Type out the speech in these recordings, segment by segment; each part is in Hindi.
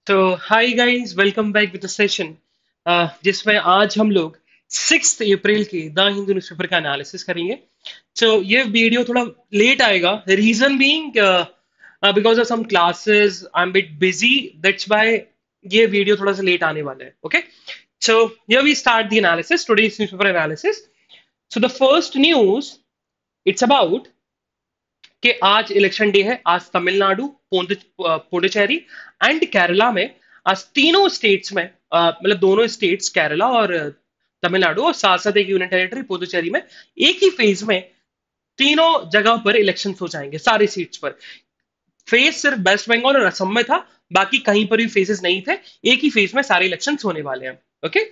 तो hi guys, welcome back with the session जिसमें आज हम लोग 6 अप्रैल के द हिंदू न्यूज़पेपर का एनालिसिस करेंगे। तो ये वीडियो थोड़ा लेट आएगा, reason being because of some classes I am bit busy, that's why ये वीडियो थोड़ा सा लेट आने वाला है। Okay, so here we start the analysis, today's newspaper analysis. So the first news, it's about कि आज इलेक्शन डे है। आज तमिलनाडु, पुडुचेरी एंड केरला में, आज तीनों स्टेट्स में, मतलब दोनों स्टेट्स केरला और तमिलनाडु और साथ साथ एक यूनियन टेरिटरी पुडुचेरी में एक ही फेज में तीनों जगह पर इलेक्शन हो जाएंगे, सारी सीट्स पर। फेज सिर्फ वेस्ट बंगाल और असम में था, बाकी कहीं पर भी फेजेस नहीं थे। एक ही फेज में सारे इलेक्शन होने वाले हैं। Okay,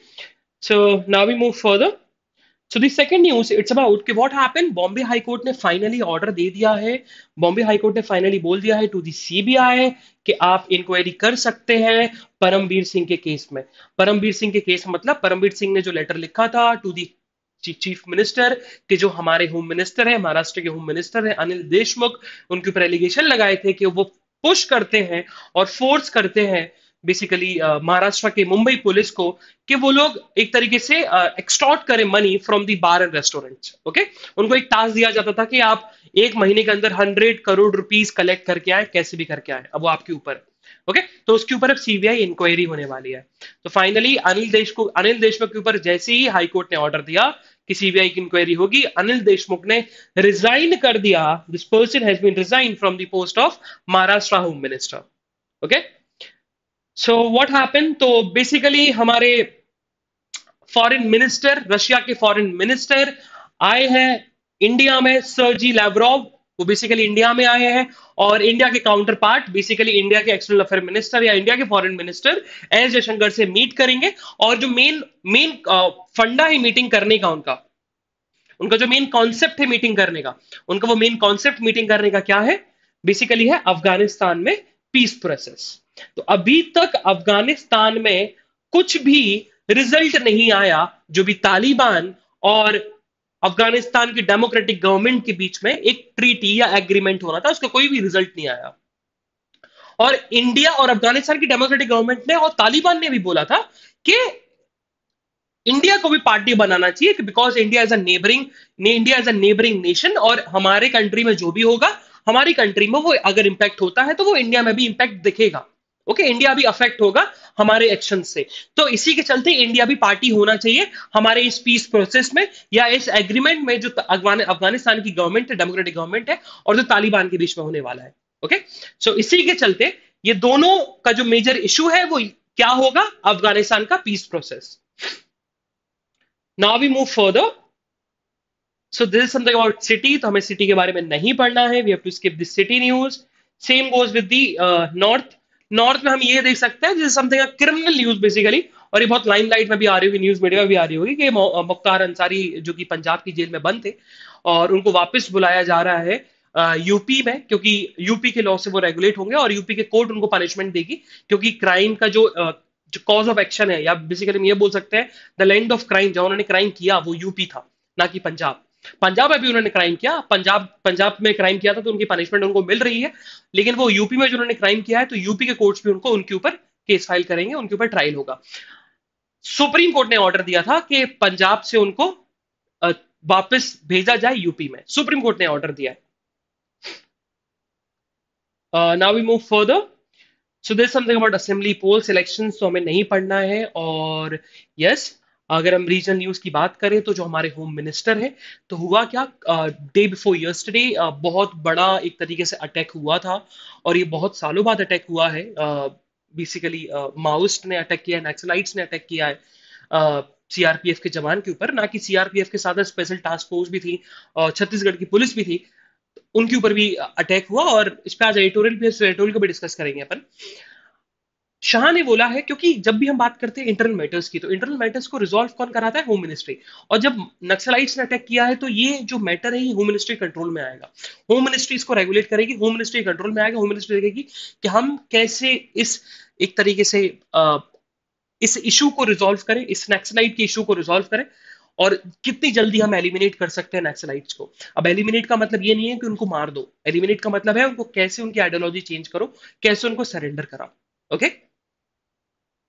so now we move further. So the second news, it's about कि what happened. Bombay high court ने फाइनली ऑर्डर दे दिया है। बॉम्बे हाई कोर्ट ने फाइनली बोल दिया है टू दी सीबीआई कि आप इंक्वायरी कर सकते हैं परमबीर सिंह के केस में। परमबीर सिंह के केस मतलब परमबीर सिंह ने जो लेटर लिखा था टू दी चीफ मिनिस्टर, कि जो हमारे होम मिनिस्टर है, महाराष्ट्र के होम मिनिस्टर है अनिल देशमुख, उनके ऊपर एलिगेशन लगाए थे कि वो पुश करते हैं और फोर्स करते हैं बेसिकली महाराष्ट्र के मुंबई पुलिस को कि वो लोग एक तरीके से एक्सटॉर्ट करें money from the bar and restaurants. Okay, उनको एक टास्क दिया जाता था कि आप एक महीने के अंदर 100 करोड़ रुपीस कलेक्ट करके आए, कैसे भी करके आए, अब वो आपके ऊपर है। ओके, तो उसके ऊपर अब सीबीआई इंक्वायरी होने वाली है। तो फाइनली अनिल देशमुख के ऊपर जैसे ही हाईकोर्ट ने ऑर्डर दिया कि सीबीआई की इंक्वायरी होगी, अनिल देशमुख ने रिजाइन कर दिया। This person has been resign from the post of Maharashtra home minister. Okay, so what happen, तो बेसिकली हमारे फॉरेन मिनिस्टर, रशिया के फॉरेन मिनिस्टर आए हैं इंडिया में, सर्जी लैवरोव, वो बेसिकली इंडिया में आए हैं। और इंडिया के काउंटर पार्ट बेसिकली इंडिया के एक्सटर्नल अफेयर मिनिस्टर या इंडिया के फॉरेन मिनिस्टर एस जयशंकर से मीट करेंगे। और जो मेन मेन फंडा है मीटिंग करने का, उनका उनका जो मेन कॉन्सेप्ट है मीटिंग करने का, उनका वो मेन कॉन्सेप्ट मीटिंग करने का क्या है, बेसिकली है अफगानिस्तान में पीस प्रोसेस। तो अभी तक अफगानिस्तान में कुछ भी रिजल्ट नहीं आया। जो भी तालिबान और अफगानिस्तान की डेमोक्रेटिक गवर्नमेंट के बीच में एक ट्रीटी या एग्रीमेंट होना था, उसका कोई भी रिजल्ट नहीं आया। और इंडिया और अफगानिस्तान की डेमोक्रेटिक गवर्नमेंट ने और तालिबान ने भी बोला था कि इंडिया को भी पार्टी बनाना चाहिए, because India is a neighbouring nation, और हमारे कंट्री में जो भी होगा, हमारी कंट्री में वो अगर इंपैक्ट होता है तो वो इंडिया में भी इंपैक्ट दिखेगा। ओके, इंडिया भी अफेक्ट होगा हमारे एक्शन से। तो इसी के चलते इंडिया भी पार्टी होना चाहिए हमारे इस पीस प्रोसेस में या इस एग्रीमेंट में जो अफगानिस्तान की गवर्नमेंट है, डेमोक्रेटिक गवर्नमेंट है, और जो तालिबान के बीच में होने वाला है। ओके, सो इसी के चलते ये दोनों का जो मेजर इशू है वो क्या होगा, अफगानिस्तान का peace process. Now we move further. So this is something about city, तो हमें सिटी के बारे में नहीं पढ़ना है, we have to skip this city news. Same goes with the north. North में हम ये देख सकते हैं, this is something criminal news basically, और ये बहुत लाइमलाइट में भी आ रही होगी, न्यूज मीडिया में भी आ रही होगी कि मुख्तार अंसारी जो कि पंजाब की जेल में बंद थे, और उनको वापस बुलाया जा रहा है यूपी में, क्योंकि यूपी के लॉ से वो रेगुलेट होंगे और यूपी के कोर्ट उनको पनिशमेंट देगी, क्योंकि क्राइम का जो कॉज ऑफ एक्शन है, या बेसिकली हम ये बोल सकते हैं द लैंड ऑफ क्राइम, जहां उन्होंने क्राइम किया वो यूपी था, ना कि पंजाब। पंजाब में भी उन्होंने क्राइम किया, पंजाब में क्राइम किया था तो उनकी पनिशमेंट उनको मिल रही है, लेकिन वो यूपी में जो उन्होंने क्राइम किया है तो यूपी के कोर्ट्स भी उनको उनके ऊपर केस फाइल करेंगे, उनके ऊपर ट्रायल होगा। सुप्रीम कोर्ट ने ऑर्डर दिया था कि पंजाब से उनको अ, वापस भेजा जाए यूपी में, सुप्रीम कोर्ट ने ऑर्डर दिया है। Now we move further. So this something about assembly polls election, तो हमें नहीं पढ़ना है। और यस, अगर हम रीजनल न्यूज की बात करें तो जो हमारे होम मिनिस्टर हैं, तो हुआ क्या, डे बिफोर यस्टरडे बहुत बड़ा एक तरीके से अटैक हुआ था, और ये बहुत सालों बाद अटैक हुआ है। बेसिकली माओइस्ट ने अटैक किया है, नक्सलाइट्स ने अटैक किया है सीआरपीएफ के जवान के ऊपर, ना कि सीआरपीएफ के साथ स्पेशल टास्क फोर्स भी थी और छत्तीसगढ़ की पुलिस भी थी, उनके ऊपर भी अटैक हुआ। और इस पे आज एडिटोरियल भी, एडिटोरियल को भी डिस्कस करेंगे अपन। शाह ने बोला है, क्योंकि जब भी हम बात करते हैं इंटरनल मैटर्स की, तो इंटरनल मैटर्स को रिजॉल्व कौन कराता है, होम मिनिस्ट्री। और जब नक्सलाइट्स ने अटैक किया है तो ये जो मैटर है ये होम मिनिस्ट्री कंट्रोल में आएगा, होम मिनिस्ट्री इसको रेगुलेट करेगी, होम मिनिस्ट्री कंट्रोल में आएगा, होम मिनिस्ट्री देखेगी कि हम कैसे इस एक तरीके से इस इशू को रिजॉल्व करें, इस नक्सलाइट के इशू को रिजॉल्व करें, और कितनी जल्दी हम एलिमिनेट कर सकते हैं नक्सलाइट्स को। अब एलिमिनेट का मतलब ये नहीं है कि उनको मार दो, एलिमिनेट का मतलब है उनको कैसे, उनकी आइडियोलॉजी चेंज करो, कैसे उनको सरेंडर कराओ। ओके,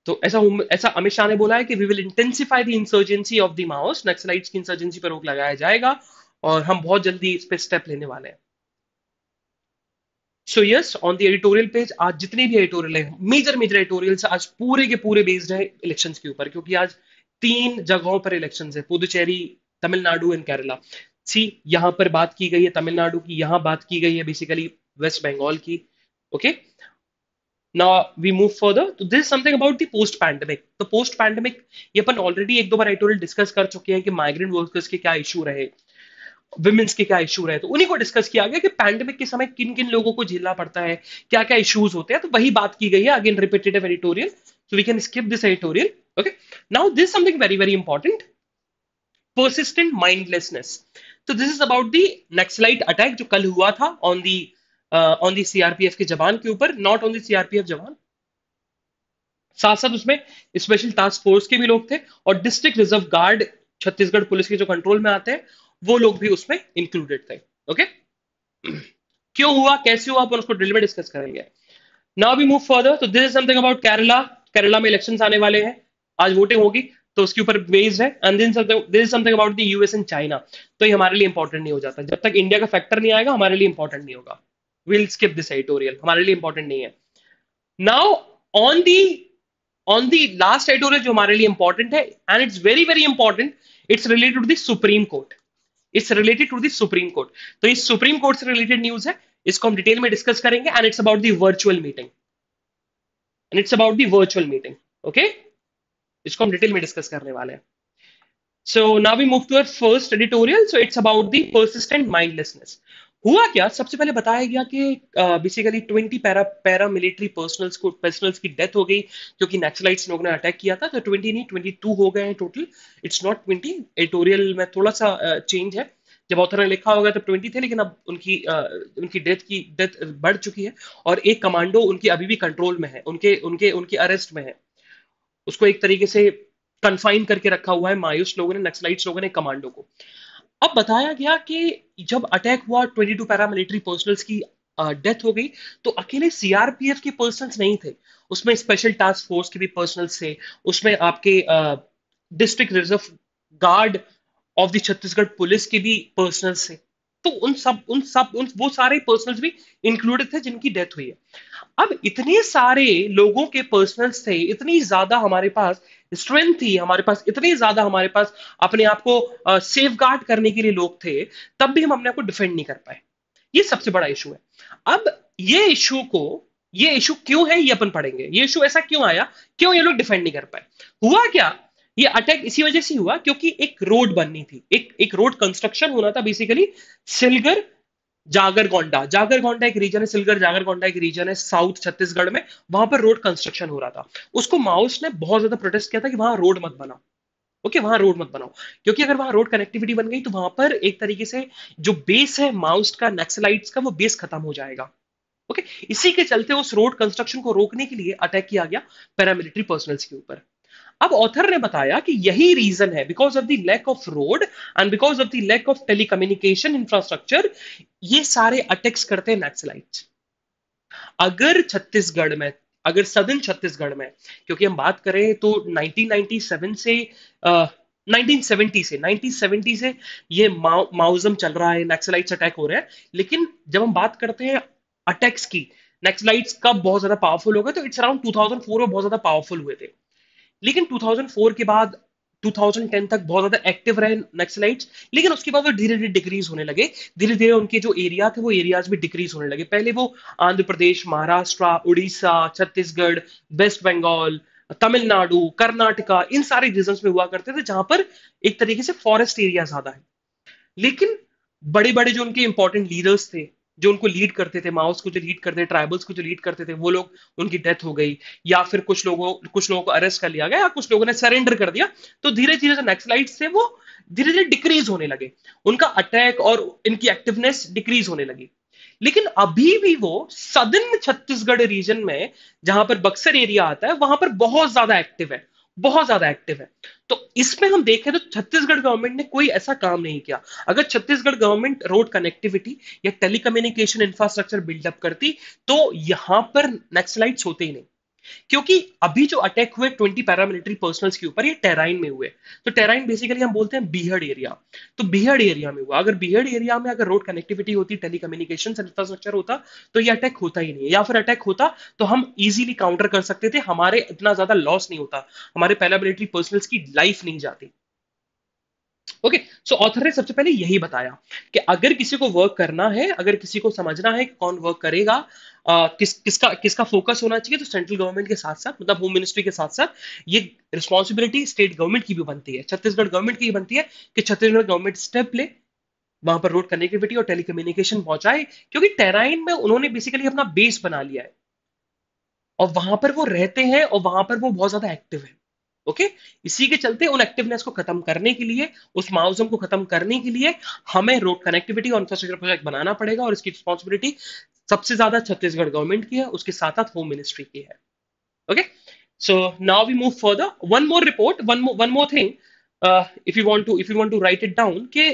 तो ऐसा अमित शाह ने बोला है कि we will intensify the insurgency of the Maoists, Naxalites की इंसर्जेंसी पर रोक लगाया जाएगा और हम बहुत जल्दी इस पे स्टेप लेने वाले हैं। So yes, on the editorial page आज जितने भी एडिटोरियल है, मेजर मेजर एडिटोरियल्स आज पूरे के पूरे बेस्ड है इलेक्शंस के ऊपर, क्योंकि आज 3 जगहों पर इलेक्शंस है, पुदुचेरी, तमिलनाडु एंड केरला। सी, यहाँ पर बात की गई है तमिलनाडु की, यहाँ बात की गई है बेसिकली वेस्ट बंगाल की। Okay, now we move further तो this is something about the post pandemic। तो post pandemic ये अपन ऑलरेडी एक दो बार एडिटोरियल डिस्कस कर चुके हैं कि माइग्रेंट वर्कर्स के क्या इशू रहे, विमेंस के क्या इशू रहे, तो उन्हीं को डिस्कस किया गया कि पैंडेमिक के समय किन किन लोगों को झेलना पड़ता है, क्या क्या इश्यूज होते हैं, तो वही बात की गई है, again repetitive editorial, so we can skip this editorial. Okay, now this something very very important, persistent mindlessness। तो this is about the Naxalite attack जो कल हुआ था ऑन दी सीआरपीएफ के जवान के ऊपर, नॉट ऑन दी सीआरपीएफ जवान, साथ साथ उसमें स्पेशल टास्क फोर्स के भी लोग थे और district reserve guard Chhattisgarh police के जो कंट्रोल में आते हैं वो लोग भी उसमें इंक्लूडेड थे। ओके, क्यों हुआ, कैसे हुआ, अपन उसको डिटेल में डिस्कस करेंगे। नाउ वी मूव फर्दर, तो this is something about Kerala. Kerala में इलेक्शंस आने वाले हैं, आज वोटिंग होगी, तो उसके ऊपर बेस्ड है। And then this is something about the US and China. तो ये हमारे लिए इंपॉर्टेंट नहीं हो जाता, जब तक इंडिया का फैक्टर नहीं आएगा हमारे लिए इंपॉर्टेंट नहीं होगा। विल स्किप दिस एडिटोरियल, हमारे लिए इंपॉर्टेंट नहीं है। Now on the last editorial जो हमारे लिए इंपॉर्टेंट है, and it's very very important, it's related to the supreme court. It's related to the supreme court. तो इस सुप्रीम कोर्ट से रिलेटेड न्यूज है, इसको हम डिटेल में डिस्कस करेंगे। And it's about the virtual meeting, and it's about the virtual meeting. Okay, इसको हम डिटेल में डिस्कस करने वाले हैं। So now we move to our first editorial. So it's about the persistent mindlessness। हुआ क्या, सबसे पहले बताया गया कि बेसिकली 20 पैरा मिलिट्री पर्सनल्स की डेथ हो गई क्योंकि नक्सलाइट्स लोगों ने अटैक किया था। तो 20 नहीं 22 हो गए हैं टोटल, इट्स नॉट 20। एडिटोरियल में थोड़ा सा चेंज है, जब ऑथर ने लिखा होगा तब 20 थे, लेकिन अब उनकी डेथ बढ़ चुकी है और एक कमांडो उनकी अभी भी कंट्रोल में है, उनके उनके उनकी अरेस्ट में है, उसको एक तरीके से कन्फाइन करके रखा हुआ है मायूस लोगों ने, नक्सलाइट्स लोगों ने कमांडो को। अब बताया गया कि जब अटैक हुआ 22 पैरामिलिट्री पर्सनल्स की डेथ हो गई, तो अकेले सीआरपीएफ के पर्सनल्स नहीं थे, उसमें स्पेशल टास्क फोर्स के भी पर्सनल्स थे, उसमें आपके district reserve guard of the Chhattisgarh police के भी पर्सनल्स थे। तो उन वो सारे पर्सनल्स भी इंक्लूडेड थे जिनकी डेथ हुई है। अब इतने सारे लोगों के पर्सनल्स थे, इतनी ज्यादा हमारे पास स्ट्रेंथ थी, हमारे पास इतनी ज्यादा हमारे पास अपने आप को सेफ गार्ड करने के लिए लोग थे, तब भी हम अपने आप को डिफेंड नहीं कर पाए। ये सबसे बड़ा इशू है। अब ये इशू क्यों है ये अपन पढ़ेंगे, ये इशू ऐसा क्यों आया, क्यों ये लोग डिफेंड नहीं कर पाए। हुआ क्या, ये अटैक इसी वजह से हुआ क्योंकि एक रोड बननी थी, एक रोड कंस्ट्रक्शन होना था बेसिकली, सिलगर जागरगोंडा एक रीजन है, सिलगर जागरगोंडा एक रीजन है साउथ छत्तीसगढ़ में, वहां पर रोड कंस्ट्रक्शन हो रहा था। उसको माओस ने बहुत ज्यादा प्रोटेस्ट किया था कि वहां रोड मत बनाओ। ओके, वहां रोड मत बनाओ, क्योंकि अगर वहां रोड कनेक्टिविटी बन गई तो वहां पर एक तरीके से जो बेस है माओस्ट का, नक्सलाइट्स का, वो बेस खत्म हो जाएगा। ओके, इसी के चलते उस रोड कंस्ट्रक्शन को रोकने के लिए अटैक किया गया पैरामिलिट्री पर्सनल्स के ऊपर। अब ऑथर ने बताया कि यही रीजन है, because of the lack of road and because of the lack of telecommunication infrastructure, ये सारे अटैक्स करते हैं नक्सलाइट्स। अगर छत्तीसगढ़ में, अगर सदर्न छत्तीसगढ़ में, क्योंकि हम बात करें तो 1997 से 1970 से ये माओइज्म चल रहा है, नक्सलाइट्स अटैक हो रहे हैं। लेकिन जब हम बात करते हैं अटैक्स की, नक्सलाइट्स कब बहुत ज्यादा पावरफुल हो गए, तो इट्स अराउंड 2004 में बहुत ज्यादा पावरफुल हुए थे। लेकिन 2004 के बाद 2010 तक बहुत ज्यादा एक्टिव रहे नक्सलाइट्स, लेकिन उसके बाद वो धीरे धीरे डिक्रीज होने लगे, धीरे धीरे उनके जो एरिया थे वो एरियाज भी डिक्रीज होने लगे। पहले वो आंध्र प्रदेश, महाराष्ट्र, उड़ीसा, छत्तीसगढ़, वेस्ट बंगाल, तमिलनाडु, कर्नाटका, इन सारे रीजन्स में हुआ करते थे जहां पर एक तरीके से फॉरेस्ट एरिया ज्यादा है। लेकिन बड़े बड़े जो उनके इंपॉर्टेंट लीडर्स थे, जो उनको लीड करते थे, माओस को जो लीड करते थे, ट्राइबल्स को जो लीड करते थे, वो लोग, उनकी डेथ हो गई, या फिर कुछ लोगों को अरेस्ट कर लिया गया, या कुछ लोगों ने सरेंडर कर दिया। तो धीरे धीरे जो नक्सलाइट्स थे वो धीरे धीरे डिक्रीज होने लगे, उनका अटैक और इनकी एक्टिवनेस डिक्रीज होने लगी। लेकिन अभी भी वो सदर्न छत्तीसगढ़ रीजन में, जहां पर बक्सर एरिया आता है, वहां पर बहुत ज्यादा एक्टिव है, बहुत ज्यादा एक्टिव है। तो इसमें हम देखें तो छत्तीसगढ़ गवर्नमेंट ने कोई ऐसा काम नहीं किया। अगर छत्तीसगढ़ गवर्नमेंट रोड कनेक्टिविटी या टेलीकम्युनिकेशन इंफ्रास्ट्रक्चर बिल्डअप करती तो यहां पर नक्सलाइट्स होते ही नहीं। क्योंकि अभी जो अटैक हुए 20 पैरामिलिट्री पर्सनल्स के ऊपर, ये टेराइन में हुए। तो टेराइन बेसिकली हम बोलते हैं बीहड़ एरिया। तो बीहड़ एरिया में हुआ। अगर बीहड़ एरिया में अगर रोड कनेक्टिविटी होती, टेलीकम्युनिकेशन इंफ्रास्ट्रक्चर होता, तो ये अटैक होता ही नहीं, या फिर अटैक होता तो हम इजीली काउंटर कर सकते थे, हमारे इतना ज्यादा लॉस नहीं होता, हमारे पैरामिलिट्री पर्सनल्स की लाइफ नहीं जाती। ओके, सो ऑथर ने सबसे पहले यही बताया कि अगर किसी को वर्क करना है, अगर किसी को समझना है कि कौन वर्क करेगा, किसका किसका फोकस होना चाहिए, तो सेंट्रल गवर्नमेंट के साथ साथ, मतलब होम मिनिस्ट्री के साथ साथ, ये रिस्पॉन्सिबिलिटी स्टेट गवर्नमेंट की भी बनती है, छत्तीसगढ़ गवर्नमेंट की भी बनती है कि छत्तीसगढ़ गवर्नमेंट स्टेप ले, वहां पर रोड कनेक्टिविटी और टेलीकम्युनिकेशन पहुंचाए। क्योंकि टेराइन में उन्होंने बेसिकली अपना बेस बना लिया है, और वहां पर वो रहते हैं, और वहां पर वो बहुत ज्यादा एक्टिव है। ओके, इसी के चलते उन एक्टिवनेस को खत्म करने के लिए, उस माओइज्म को खत्म करने के लिए, हमें रोड कनेक्टिविटी और इंफ्रास्ट्रक्चर प्रोजेक्ट बनाना पड़ेगा, और इसकी रिस्पॉन्सिबिलिटी सबसे ज्यादा छत्तीसगढ़ गवर्नमेंट की है, उसके साथ साथ होम मिनिस्ट्री की है। Okay, so now we move further, one more report, one more thing, if you want to write it down, के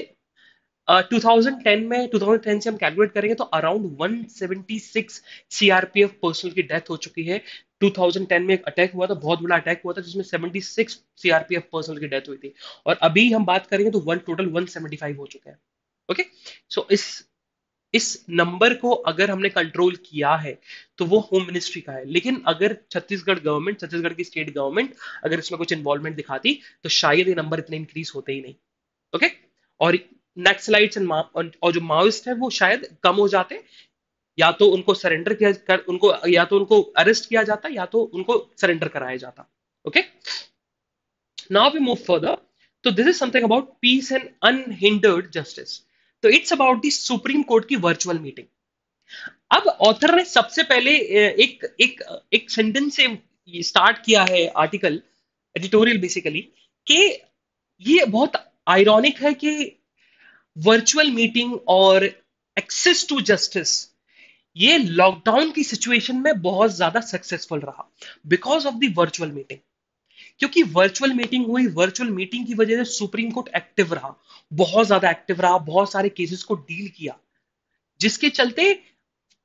2010 में, 2010 से हम कैलकुलेट करेंगे तो अराउंड 176 सीआरपीएफ पर्सनल की डेथ हो चुकी है। 2010 में एक अटैक हुआ था, बहुत बड़ा अटैक हुआ था, जिसमें 76 सीआरपीएफ पर्सनल की डेथ हुई थी, और अभी हम बात करेंगे तो वन टोटल 175 हो चुके हैं। ओके, सो इस नंबर को अगर हमने कंट्रोल किया है, तो वो होम मिनिस्ट्री का है। लेकिन अगर छत्तीसगढ़ गवर्नमेंट, छत्तीसगढ़ की स्टेट गवर्नमेंट अगर इसमें कुछ इन्वॉल्वमेंट दिखाती, तो शायद ये नंबर इतने इंक्रीज होते ही नहीं। ओके, और नक्सलाइट्स और जो माओइस्ट है वो शायद कम हो जाते, या तो उनको सरेंडर किया कर, उनको या तो उनको अरेस्ट किया जाता, या तो उनको सरेंडर कराया जाता। Okay, now we move further. तो this is something about peace and unhindered justice. तो it's about the supreme court की वर्चुअल मीटिंग। अब ऑथर ने सबसे पहले एक एक एक सेंटेंस से स्टार्ट किया है आर्टिकल, एडिटोरियल बेसिकली, कि ये बहुत आयरॉनिक है कि वर्चुअल मीटिंग और एक्सेस टू जस्टिस ये लॉकडाउन की सिचुएशन में बहुत ज्यादा सक्सेसफुल रहा, because of the virtual meeting. क्योंकि वर्चुअल मीटिंग हुई, वर्चुअल मीटिंग की वजह से सुप्रीम कोर्ट एक्टिव रहा, बहुत ज्यादा एक्टिव रहा, बहुत सारे केसेस को डील किया, जिसके चलते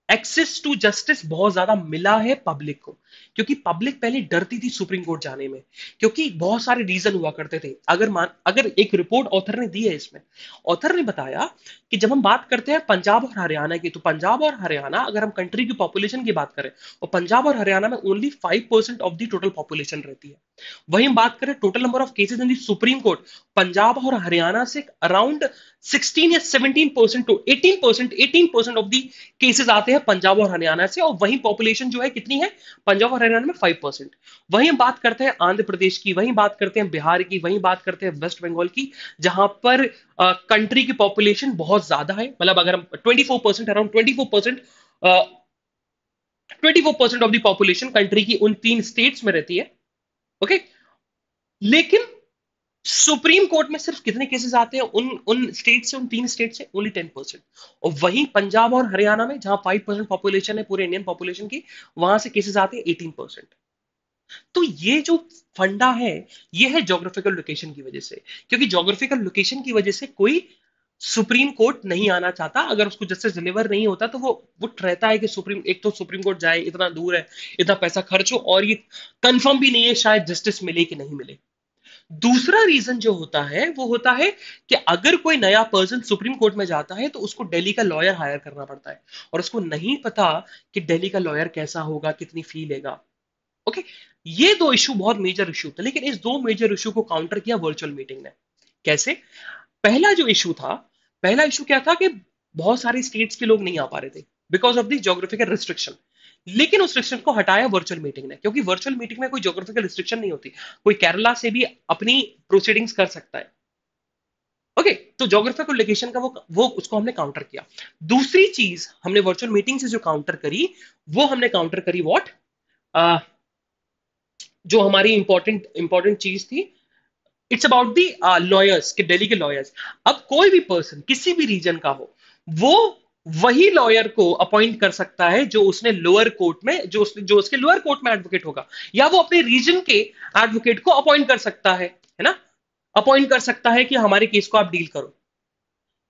एक्सेस टू जस्टिस बहुत ज्यादा मिला है पब्लिक को। क्योंकि पब्लिक पहले डरती थी सुप्रीम कोर्ट जाने में, क्योंकि बहुत सारे रीजन हुआ करते थे। अगर एक रिपोर्ट ऑथर ने दी है इसमें, ऑथर ने बताया कि जब हम बात करते हैं पंजाब और हरियाणा की, तो पंजाब और हरियाणा, अगर हम कंट्री की पॉपुलेशन की बात करें, और पंजाब और हरियाणा में only 5% of the total population रहती है। वहीं हम बात करें total number of cases in the supreme court, Punjab और हरियाणा से अराउंड 16 या 17% टू 18% ऑफ दी केसेस आते हैं पंजाब और हरियाणा से, और वहीं पॉपुलेशन जो है कितनी है, पंजाब और हरियाणा में 5%। वहीं हम बात करते हैं आंध्र प्रदेश की, वहीं बात करते हैं बिहार की, वहीं बात करते हैं वेस्ट बंगाल की, जहां पर कंट्री की पॉपुलेशन बहुत ज्यादा है। मतलब अगर हम 24%, around 24%, 24% of the population country की उन तीन स्टेट्स में रहती है। ओके, लेकिन सुप्रीम कोर्ट में सिर्फ कितने केसेस आते हैं उन उन स्टेट से, उन तीन स्टेट से, ओनली 10%। और वहीं पंजाब और हरियाणा में, जहां 5% पॉपुलेशन है पूरे इंडियन पॉपुलेशन की, वहां से केसेस आते हैं 18%। तो ये जो फंडा है, ये है ज्योग्राफिकल लोकेशन की वजह से। क्योंकि ज्योग्राफिकल लोकेशन की वजह से कोई सुप्रीम कोर्ट नहीं आना चाहता, अगर उसको जस्टिस डिलीवर नहीं होता, तो वो रहता है कि सुप्रीम, एक तो सुप्रीम कोर्ट जाए, इतना दूर है, इतना पैसा खर्च हो, और ये कंफर्म भी नहीं है शायद जस्टिस मिले कि नहीं मिले। दूसरा रीजन जो होता है वो होता है कि अगर कोई नया पर्सन सुप्रीम कोर्ट में जाता है, तो उसको दिल्ली का लॉयर हायर करना पड़ता है, और उसको नहीं पता कि दिल्ली का लॉयर कैसा होगा, कितनी फी लेगा। ओके, ये दो इशू बहुत मेजर इशू थे, लेकिन इस दो मेजर इशू को काउंटर किया वर्चुअल मीटिंग ने। कैसे? पहला जो इशू था, पहला इशू क्या था कि बहुत सारे स्टेट्स के लोग नहीं आ पा रहे थे because of the geographical restriction. लेकिन उस रिस्ट्रिक्शन को हटाया वर्चुअल मीटिंग ने, क्योंकि वर्चुअल मीटिंग में कोई ज्योग्राफिकल रिस्ट्रिक्शन नहीं होती, कोई केरला से भी अपनी प्रोसीडिंग्स कर सकता है। ओके, तो ज्योग्राफिकल लोकेशन का वो उसको हमने काउंटर किया। दूसरी चीज हमने वर्चुअल मीटिंग से जो काउंटर करी, वो हमने काउंटर करी व्हाट, जो हमारी इंपॉर्टेंट इंपॉर्टेंट चीज थी, इट्स अबाउट दी लॉयर्स, के दिल्ली के लॉयर्स। अब कोई भी पर्सन किसी भी रीजन का हो, वो वही लॉयर को अपॉइंट कर सकता है जो उसने लोअर कोर्ट में, जो उसके लोअर कोर्ट में एडवोकेट होगा, या वो अपने रीजन के एडवोकेट को अपॉइंट कर सकता है ना, अपॉइंट कर सकता है कि हमारे केस को आप डील करो।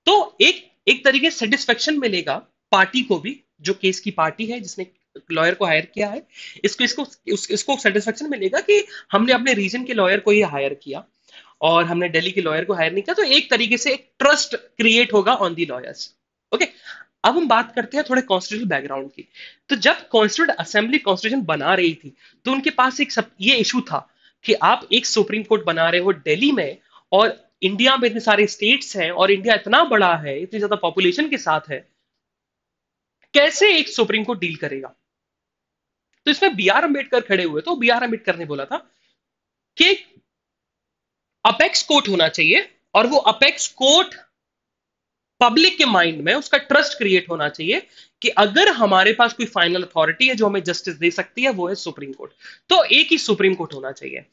तो एक एक तरीके से सेटिस्फेक्शन मिलेगा पार्टी को भी, जो केस की पार्टी है, जिसने लॉयर को हायर किया है, इसको इसको इसको सेटिस्फेक्शन मिलेगा कि हमने अपने रीजन के लॉयर को ही हायर किया और हमने दिल्ली के लॉयर को हायर नहीं किया, तो एक तरीके से एक ट्रस्ट क्रिएट होगा ऑन दी लॉयर्स। ओके, अब हम बात करते हैं थोड़े कॉन्स्टिट्यूशनल बैकग्राउंड की। तो जब कॉन्स्टिट्यूंट असेंबली कॉन्स्टिट्यूशन बना रही थी, तो उनके पास ये इशू था कि आप एक सुप्रीम कोर्ट बना रहे हो दिल्ली में, और इंडिया में इतने सारे स्टेट्स हैं और इंडिया इतना बड़ा है, इतनी ज्यादा पॉपुलेशन के साथ है, कैसे एक सुप्रीम कोर्ट डील करेगा। तो इसमें बी आर अम्बेडकर खड़े हुए, तो बी आर अम्बेडकर ने बोला था कि अपेक्स कोर्ट होना चाहिए, और वो अपेक्स कोर्ट पब्लिक के माइंड में उसका ट्रस्ट क्रिएट होना चाहिए कि अगर हमारे पास कोई फाइनल अथॉरिटी है जो हमें जस्टिस दे सकती है, वो है सुप्रीम कोर्ट। तो एक ही सुप्रीम कोर्ट होना चाहिए।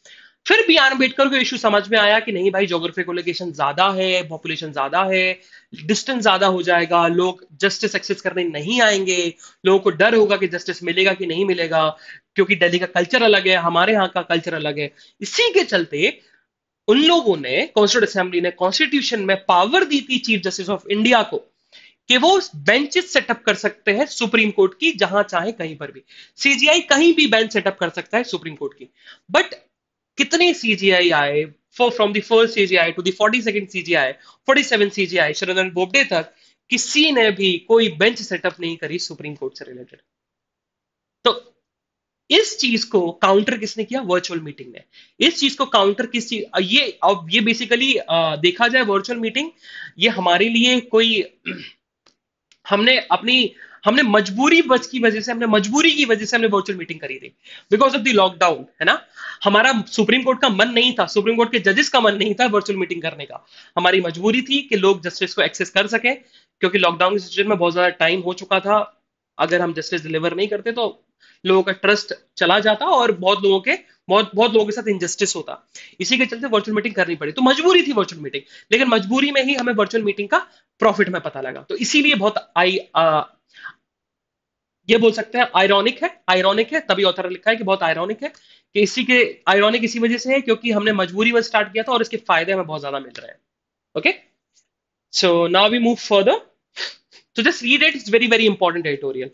फिर बी आर अम्बेडकर को इशू समझ में आया कि नहीं भाई, ज्योग्राफिकल लोकेशन ज्यादा है, पॉपुलेशन ज्यादा है, डिस्टेंस ज्यादा हो जाएगा, लोग जस्टिस एक्सेस करने नहीं आएंगे, लोगों को डर होगा कि जस्टिस मिलेगा कि नहीं मिलेगा, क्योंकि दिल्ली का कल्चर अलग है, हमारे यहाँ का कल्चर अलग है। इसी के चलते उन लोगों ने, कॉन्स्टिट्यूंट असेंबली ने कॉन्स्टिट्यूशन में पावर दी थी चीफ जस्टिस ऑफ इंडिया को कि वो बेंचेस सेटअप कर सकते हैं सुप्रीम कोर्ट की, जहां चाहे कहीं पर भी। सीजीआई कहीं भी बेंच सेटअप कर सकता है सुप्रीम कोर्ट की। बट कितने सीजीआई आए, from the first CJI to the 42nd CJI, 47 CJI, Sharad Bobde तक, किसी ने भी कोई बेंच सेटअप नहीं करी सुप्रीम कोर्ट से रिलेटेड। तो इस चीज को काउंटर किसने किया? वर्चुअल मीटिंग ने। इस चीज को काउंटर किस चीज, ये अब ये बेसिकली देखा जाए वर्चुअल मीटिंग, ये हमारे लिए कोई हमने अपनी हमने मजबूरी बच की वजह से, हमने मजबूरी की वजह से हमने वर्चुअल मीटिंग करी थी, बिकॉज ऑफ द लॉकडाउन, है ना। हमारा सुप्रीम कोर्ट का मन नहीं था, सुप्रीम कोर्ट के जजेस का मन नहीं था वर्चुअल मीटिंग करने का। हमारी मजबूरी थी कि लोग जस्टिस को एक्सेस कर सके, क्योंकि लॉकडाउन की सिचुएशन में बहुत ज्यादा टाइम हो चुका था। अगर हम जस्टिस डिलीवर नहीं करते तो लोगों का ट्रस्ट चला जाता और बहुत बहुत लोगों के साथ इंजस्टिस होता। इसी के चलते वर्चुअल मीटिंग करनी पड़ी, तो मजबूरी थी वर्चुअल मीटिंग। लेकिन मजबूरी में ही हमें वर्चुअल मीटिंग का प्रॉफिट में पता लगा, तो इसीलिए बहुत ये बोल सकते हैं आयरॉनिक है, आयरॉनिक है, तभी ऑथर ने लिखा है कि बहुत आयरॉनिक है, कि इसी के आयरॉनिक इसी वजह से है क्योंकि हमने मजबूरी में स्टार्ट किया था और इसके फायदे हमें बहुत ज्यादा मिल रहे हैं। Okay, so now we move further. तो just read it, it's very very important editorial.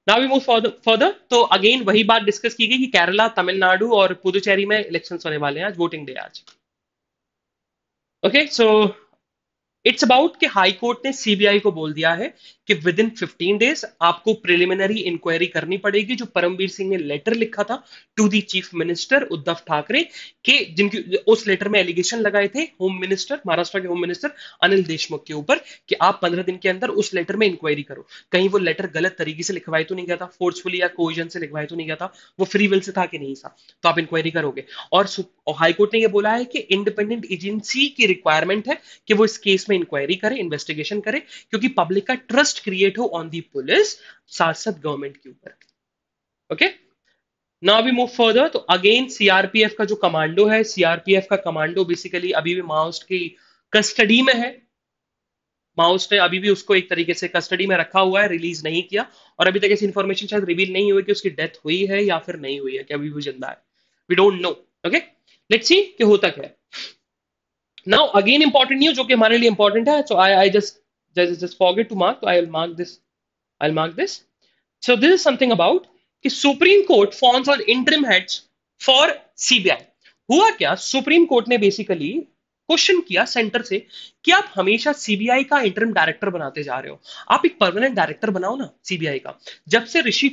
Now we move further. तो अगेन वही बात डिस्कस की गई कि केरला, तमिलनाडु और पुदुचेरी में इलेक्शंस होने वाले हैं, आज वोटिंग डे आज। ओके, सो इट्स अबाउट कि हाई कोर्ट ने सीबीआई को बोल दिया है कि विद इन 15 डेज आपको प्रिलिमिनरी इंक्वायरी करनी पड़ेगी, जो परमवीर सिंह ने लेटर लिखा था to the chief minister Uddhav Thackeray, के जिनकी उस लेटर में एलिगेशन लगाए थे होम मिनिस्टर, महाराष्ट्र के होम मिनिस्टर अनिल देशमुख के ऊपर, कि आप 15 दिन के अंदर उस लेटर में इंक्वायरी करो। कहीं वो लेटर गलत तरीके से लिखवाए तो नहीं गया था, फोर्सफुली या कोइजन से लिखवाए तो नहीं गया था, वो फ्री विल से था कि नहीं था, तो आप इंक्वायरी करोगे। और हाईकोर्ट ने यह बोला है कि इंडिपेंडेंट एजेंसी की रिक्वायरमेंट है कि वो इस केस में इंक्वायरी करे, इन्वेस्टिगेशन करे, क्योंकि पब्लिक का ट्रस्ट क्रिएट हो ऑन दी पुलिस, साथ साथ गवर्नमेंट के ऊपर। Okay, now we move further. तो अगेन सीआरपीएफ का जो कमांडो है, सीआरपीएफ का कमांडो बेसिकली अभी भी माओस्ट की कस्टडी में है। माओस्ट ने अभी भी उसको एक तरीके से कस्टडी में रखा हुआ है, रिलीज नहीं किया, और अभी तक ऐसी इंफॉर्मेशन शायद रिवील नहीं हुई कि उसकी डेथ हुई है या फिर नहीं हुई है, कि अभी भी जिंदा है, we don't know. Okay, let's see कि होता क्या है। नाउ अगेन इंपॉर्टेंट न्यूज जो कि हमारे लिए इंपॉर्टेंट है, so I just forget to mark, तो I will mark this, I mark this. So this is something about कि supreme court forms on interim heads for CBI. हुआ क्या, सुप्रीम कोर्ट ने बेसिकली क्वेश्चन किया सेंटर से कि आप हमेशा सीबीआई का इंटरिम डायरेक्टर बनाते जा रहे हो, आप एक परमानेंट डायरेक्टर बनाओ ना सीबीआई का। जब से Rishi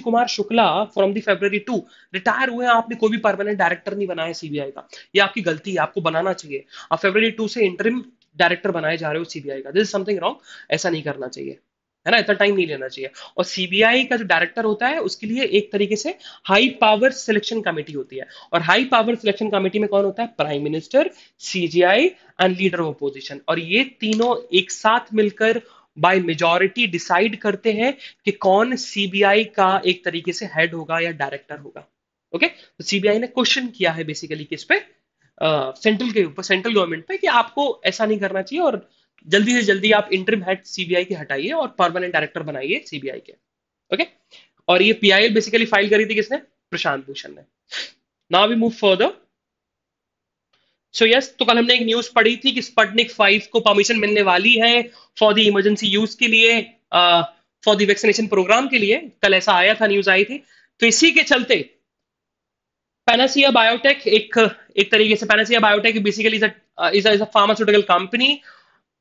Kumar Shukla from the February 2 retire हुए हैं, आपने कोई भी परमानेंट डायरेक्टर नहीं बनाया सीबीआई का। ये आपकी गलती है, आपको बनाना चाहिए। आप February 2 से इंटरिम डायरेक्टर बनाए जा रहे हो सीबीआई का, दिस इज समथिंग रॉन्ग, ऐसा नहीं करना चाहिए, है ना, इतना टाइम नहीं लेना चाहिए। और सीबीआई का जो डायरेक्टर होता है उसके लिए एक तरीके से हाई पावर सिलेक्शन कमेटी होती है, और हाई पावर सिलेक्शन कमेटी में कौन होता है? Prime minister, CGI and leader of opposition, और ये तीनों एक साथ मिलकर बाय मेजॉरिटी डिसाइड करते हैं कि कौन सीबीआई का एक तरीके से हेड होगा या डायरेक्टर होगा। ओके, तो सीबीआई ने क्वेश्चन किया है बेसिकली किस पे, सेंट्रल के ऊपर, सेंट्रल गवर्नमेंट पे, कि आपको ऐसा नहीं करना चाहिए, और जल्दी से जल्दी आप इंटरिम हेड सीबीआई के हटाइए और परमानेंट डायरेक्टर बनाइए सीबीआई के। ओके, और ये पीआईएल बेसिकली फाइल करी थी किसने? प्रशांत भूषण ने। Now we move further. So yes, तो कल हमने एक न्यूज पढ़ी थी कि स्पटनिक 5 को परमिशन मिलने वाली है फॉर द इमरजेंसी यूज के लिए, फॉर द वैक्सीनेशन प्रोग्राम के लिए। कल ऐसा आया था, न्यूज आई थी। तो इसी के चलते पैनासिया बायोटेक एक एक तरीके से Panacea Biotech basically is a pharmaceutical company.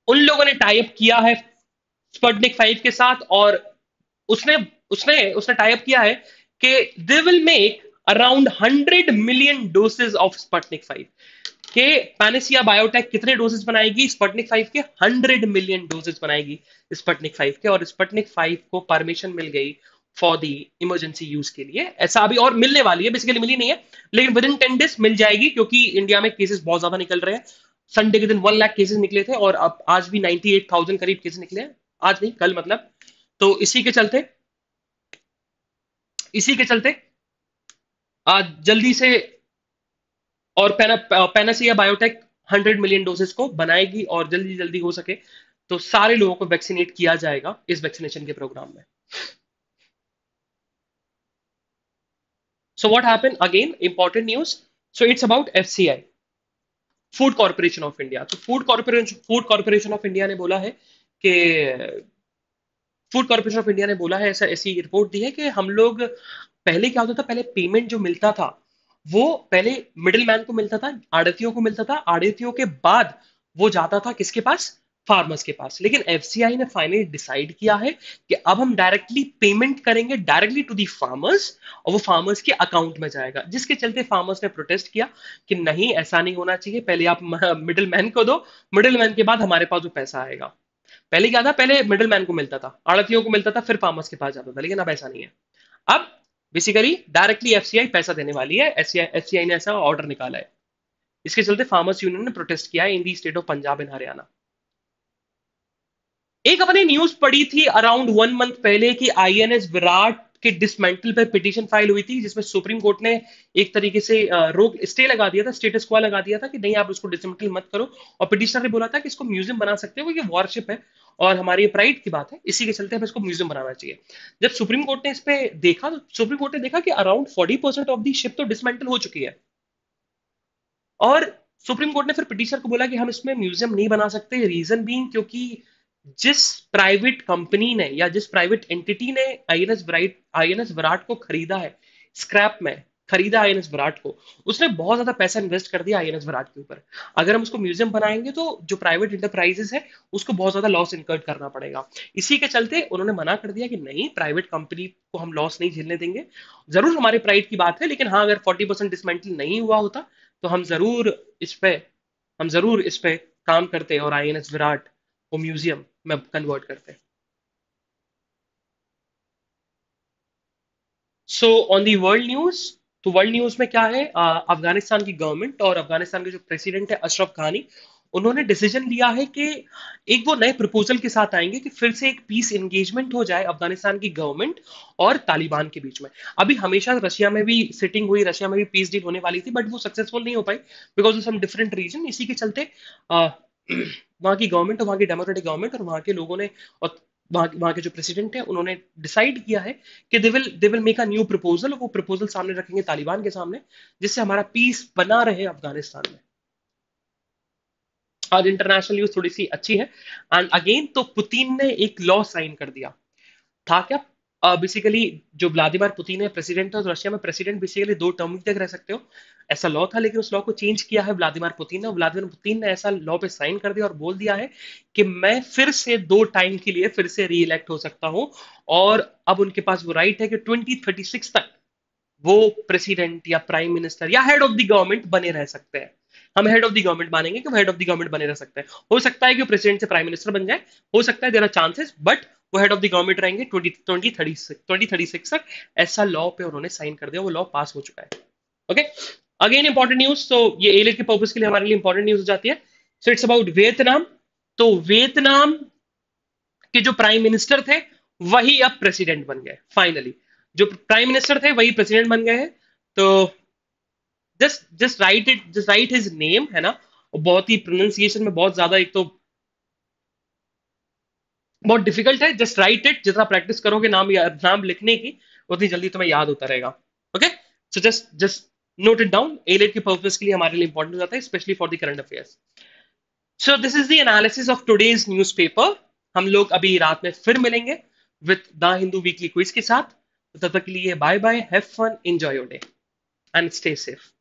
उन लोगों ने टाई अप किया है स्पुतनिक 5 के साथ, और उसने उसने उसने टाई अप किया है कि they will make around 100 million dosage of Sputnik 5 के। पैनेसिया बायोटेक कितने डोसेज बनाएगी स्पुतनिक 5 के? 100 मिलियन डोसेज बनाएगी स्पुतनिक 5 के। और स्पुतनिक 5 को परमिशन मिल गई फॉर द इमरजेंसी यूज के लिए। ऐसा अभी और मिलने वाली है, बेसिकली मिली नहीं है, लेकिन विद इन 10 डेज मिल जाएगी, क्योंकि इंडिया में केसेस बहुत ज्यादा निकल रहे हैं। संडे के दिन 1 लाख केसेस निकले थे, और अब आज भी 98,000 करीब केसेस निकले हैं। आज नहीं, कल मतलब। तो इसी के चलते आज जल्दी से, और पैनासिया बायोटेक 100 मिलियन डोजेस को बनाएगी, और जल्दी जल्दी हो सके तो सारे लोगों को वैक्सीनेट किया जाएगा इस वैक्सीनेशन के प्रोग्राम में। सो what happen again, important news. So it's about FCI, food corporation of India. तो फूड कॉर्पोरेशन ऑफ इंडिया ने बोला है कि फूड कॉर्पोरेशन ऑफ इंडिया ने बोला है, ऐसा ऐसी रिपोर्ट दी है कि हम लोग, पहले क्या होता था, पहले पेमेंट जो मिलता था वो पहले मिडिल मैन को मिलता था, आड़तियों को मिलता था। आड़तियों के बाद वो जाता था किसके पास? फार्मर्स के पास। लेकिन एफसीआई ने फाइनली डिसाइड किया है कि अब हम डायरेक्टली पेमेंट करेंगे डायरेक्टली टू दी फार्मर्स, और वो फार्मर्स के अकाउंट में जाएगा। जिसके चलते फार्मर्स ने प्रोटेस्ट किया कि नहीं, ऐसा नहीं होना चाहिए, पहले आप मिडिल मैन को दो, मिडिल मैन के बाद हमारे पास जो पैसा आएगा। पहले क्या था, पहले मिडिल मैन को मिलता था, आड़तियों को मिलता था, फिर फार्मर्स के पास जाता था। लेकिन अब ऐसा नहीं है। अब बेसिकली डायरेक्टली एफसीआई पैसा देने वाली है। एफसीआई ने ऐसा ऑर्डर निकाला है। इसके चलते फार्मर्स यूनियन ने प्रोटेस्ट किया है in the state of Punjab and Haryana. एक अपने न्यूज पड़ी थी अराउंड 1 मंथ पहले कि आईएनएस विराट के डिसमेंटल पर पिटीशन फाइल हुई थी, जिसमें सुप्रीम कोर्ट ने एक तरीके से रोक स्टे लगा दिया था, स्टेटस क्वा लगा दिया था कि नहीं, आप उसको डिसमेंटल मत करो। और पिटिशनर ने बोला था कि इसको म्यूजियम बना सकते हो, ये वॉरशिप है और हमारी प्राइड की बात है, इसी के चलते हमें इसको म्यूजियम बनाना चाहिए। जब सुप्रीम कोर्ट ने इस पे देखा, तो सुप्रीम कोर्ट ने देखा कि अराउंड 40% ऑफ दी शिप तो डिसमेंटल हो चुकी है। और सुप्रीम कोर्ट ने फिर पिटिशनर को बोला कि हम इसमें म्यूजियम नहीं बना सकते, रीजन बीइंग क्योंकि जिस प्राइवेट कंपनी ने या जिस प्राइवेट एंटिटी ने आईएनएस विराट को खरीदा है, स्क्रैप में खरीदा आईएनएस विराट को, उसने बहुत ज्यादा पैसा इन्वेस्ट कर दिया आईएनएस विराट के ऊपर। अगर हम उसको म्यूजियम बनाएंगे तो जो प्राइवेट इंटरप्राइजेस है उसको बहुत ज्यादा लॉस इनकर्ड करना पड़ेगा। इसी के चलते उन्होंने मना कर दिया कि नहीं, प्राइवेट कंपनी को हम लॉस नहीं झेलने देंगे। जरूर हमारे प्राइड की बात है, लेकिन हाँ, अगर 40% डिसमेंटल नहीं हुआ होता तो इस पे हम जरूर इस पे काम करते और आईएनएस विराट को म्यूजियम में कन्वर्ट करते। So on the world news, तो वर्ल्ड न्यूज में क्या है, अफगानिस्तान की गवर्नमेंट और अफगानिस्तान के जो प्रेसिडेंट है अशरफ घानी, उन्होंने डिसीजन लिया है कि एक वो नए प्रपोजल के साथ आएंगे कि फिर से एक पीस एंगेजमेंट हो जाए अफगानिस्तान की गवर्नमेंट और तालिबान के बीच में। अभी हमेशा रशिया में भी सिटिंग हुई, रशिया में भी पीस डील होने वाली थी, बट वो सक्सेसफुल नहीं हो पाई because of some different reason. इसी के चलते वहाँ की गवर्नमेंट और वहाँ की डेमोक्रेटिक गवर्नमेंट और वहाँ के लोगों ने, और वहाँ के जो प्रेसिडेंट है, उन्होंने डिसाइड किया है कि they will make a new proposal. वो प्रपोजल सामने रखेंगे तालिबान के सामने, जिससे हमारा पीस बना रहे अफगानिस्तान में। आज इंटरनेशनल न्यूज थोड़ी सी अच्छी है। एंड अगेन, तो पुतिन ने एक लॉ साइन कर दिया था क्या, बेसिकली जो व्लादिमीर पुतिन है प्रेसिडेंट है, तो रशिया में प्रेसिडेंट बेसिकली 2 टर्म तक रह सकते हो, ऐसा लॉ था। लेकिन उस लॉ को चेंज किया है व्लादिमीर पुतिन ने। व्लादिमीर पुतिन ने ऐसा लॉ पे साइन कर दिया और बोल दिया है कि मैं फिर से 2 टाइम के लिए फिर से री इलेक्ट हो सकता हूं। और अब उनके पास वो राइट है कि 2036 तक वो प्रेसिडेंट या प्राइम मिनिस्टर या हेड ऑफ द गवर्नमेंट बने रह सकते हैं। हम हेड ऑफ द गवर्नमेंट मानेंगे कि वो हेड ऑफ द गवर्नमेंट बने रह सकते हैं। हो सकता है कि वो प्रेसिडेंट से प्राइम मिनिस्टर बन जाए, हो सकता है, देर आर चांसेस, बट वो हेड ऑफ द गवर्नमेंट रहेंगे 2036 तक। ऐसा लॉ पे उन्होंने साइन कर दिया, वो लॉ पास हो चुका है। Okay, again important news. तो ये एलिट के पर्पज के लिए हमारे लिए इंपॉर्टेंट न्यूज हो जाती है। सो इट्स अबाउट वियतनाम। तो वियतनाम के जो प्राइम मिनिस्टर थे वही अब प्रेसिडेंट बन गए फाइनली। जो प्राइम मिनिस्टर थे वही प्रेसिडेंट बन गए हैं। तो जस्ट राइट हिज नेम, है ना। और बहुत ही प्रोनाउंसिएशन में बहुत ज्यादा, एक तो बहुत डिफिकल्ट है। जस्ट राइट इट, जितना प्रैक्टिस करोगे नाम लिखने की, उतनी जल्दी तुम्हें याद होता रहेगा। Okay, so just just note it down. एलेट के पर्पज के लिए हमारे लिए इंपॉर्टेंट हो जाता है, specially for the current affairs. So this is the analysis of today's newspaper. हम लोग अभी रात में फिर मिलेंगे with the Hindu weekly quiz के साथ। तो तब तक के लिए bye bye, have fun, enjoy your day and stay safe.